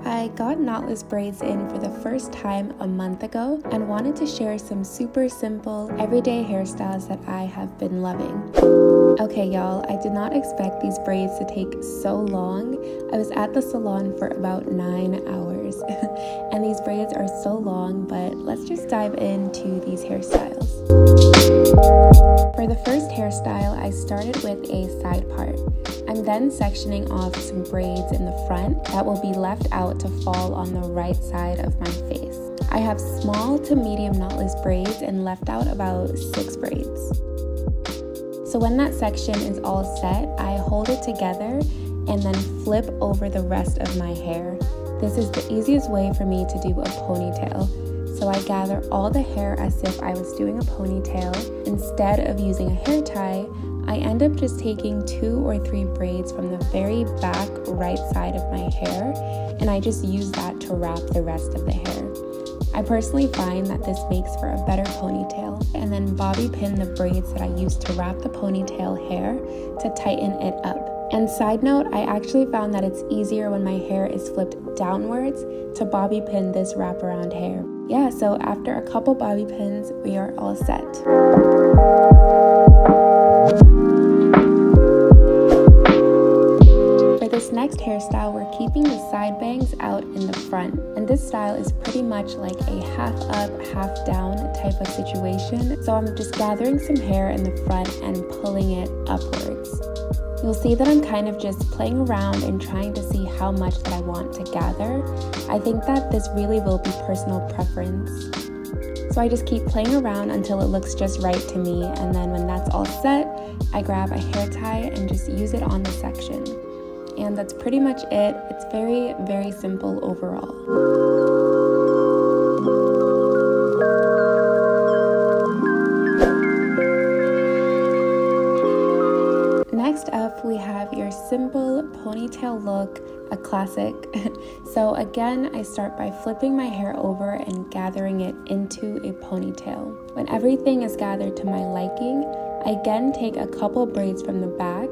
I got knotless braids in for the first time a month ago and wanted to share some super simple, everyday hairstyles that I have been loving. Okay y'all, I did not expect these braids to take so long. I was at the salon for about 9 hours and these braids are so long, but let's just dive into these hairstyles. For the first hairstyle, I started with a side part. I'm then sectioning off some braids in the front that will be left out to fall on the right side of my face. I have small to medium knotless braids and left out about 6 braids. So when that section is all set, I hold it together and then flip over the rest of my hair. This is the easiest way for me to do a ponytail. So I gather all the hair as if I was doing a ponytail. Instead of using a hair tie, I end up just taking 2 or 3 braids from the very back right side of my hair, and I just use that to wrap the rest of the hair. I personally find that this makes for a better ponytail, and then bobby pin the braids that I used to wrap the ponytail hair to tighten it up. And side note, I actually found that it's easier when my hair is flipped downwards to bobby pin this wraparound hair. Yeah, so after a couple bobby pins, we are all set. For this next hairstyle, we're keeping the side bangs out in the front. And this style is pretty much like a half up, half down type of situation. So I'm just gathering some hair in the front and pulling it upwards. You'll see that I'm kind of just playing around and trying to see how much that I want to gather. I think that this really will be personal preference. So I just keep playing around until it looks just right to me, and then when that's all set, I grab a hair tie and just use it on the section. And that's pretty much it. It's very, very simple overall. Next up, we have your simple ponytail look, a classic. So again, I start by flipping my hair over and gathering it into a ponytail. When everything is gathered to my liking, I again take a couple braids from the back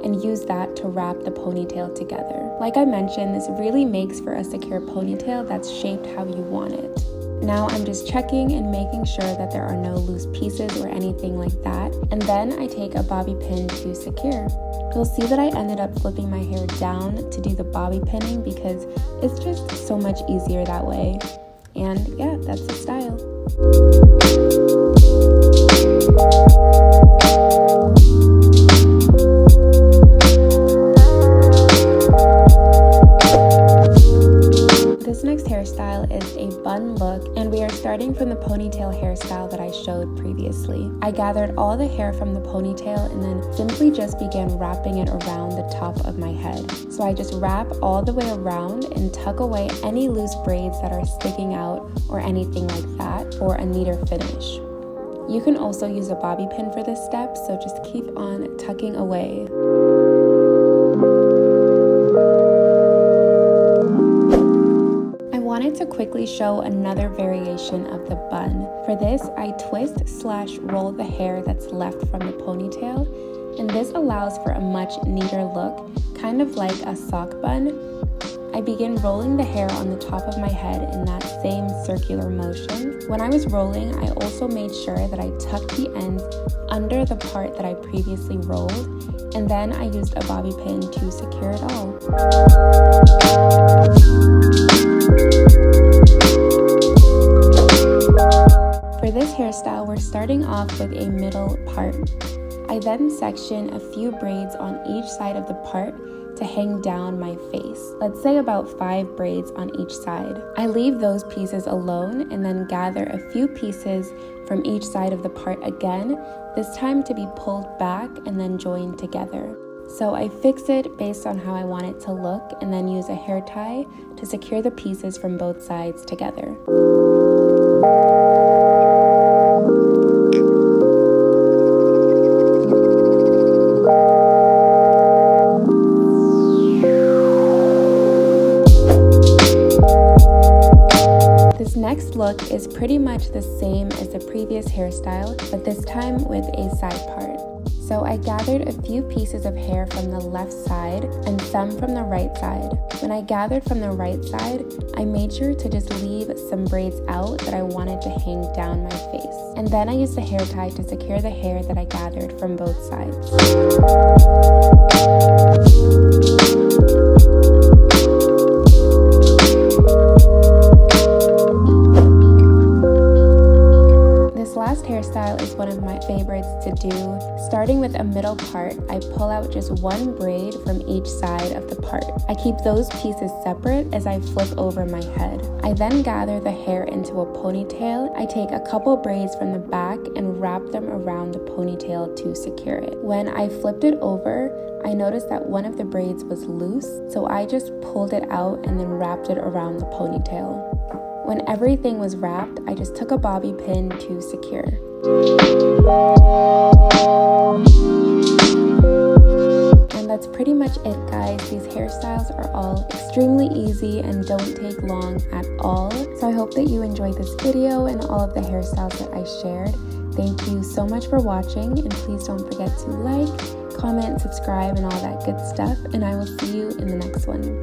and use that to wrap the ponytail together. Like I mentioned, this really makes for a secure ponytail that's shaped how you want it. Now I'm just checking and making sure that there are no loose pieces or anything like that, and then I take a bobby pin to secure. You'll see that I ended up flipping my hair down to do the bobby pinning because it's just so much easier that way. And yeah, that's the style. This next hairstyle is a bun look, and we are starting from the ponytail hairstyle that I showed previously. I gathered all the hair from the ponytail and then simply just began wrapping it around the top of my head. So I just wrap all the way around and tuck away any loose braids that are sticking out or anything like that for a neater finish. You can also use a bobby pin for this step, so just keep on tucking away. I wanted to quickly show another variation of the bun. For this, I twist/roll the hair that's left from the ponytail, and this allows for a much neater look, kind of like a sock bun. I begin rolling the hair on the top of my head in that same circular motion. When I was rolling, I also made sure that I tucked the ends under the part that I previously rolled, and then I used a bobby pin to secure it all. For this hairstyle, we're starting off with a middle part. I then section a few braids on each side of the part to hang down my face. Let's say about 5 braids on each side. I leave those pieces alone and then gather a few pieces from each side of the part again, this time to be pulled back and then joined together. So I fix it based on how I want it to look and then use a hair tie to secure the pieces from both sides together. This next look is pretty much the same as the previous hairstyle, but this time with a side part. So I gathered a few pieces of hair from the left side and some from the right side. When I gathered from the right side, I made sure to just leave some braids out that I wanted to hang down my face. And then I used a hair tie to secure the hair that I gathered from both sides. Hairstyle is one of my favorites to do. Starting with a middle part, I pull out just one braid from each side of the part. I keep those pieces separate as I flip over my head. I then gather the hair into a ponytail. I take a couple braids from the back and wrap them around the ponytail to secure it. When I flipped it over, I noticed that one of the braids was loose, so I just pulled it out and then wrapped it around the ponytail. When everything was wrapped, I just took a bobby pin to secure. And that's pretty much it, guys. These hairstyles are all extremely easy and don't take long at all. So I hope that you enjoyed this video and all of the hairstyles that I shared. Thank you so much for watching, and please don't forget to like, comment, subscribe, and all that good stuff. And I will see you in the next one.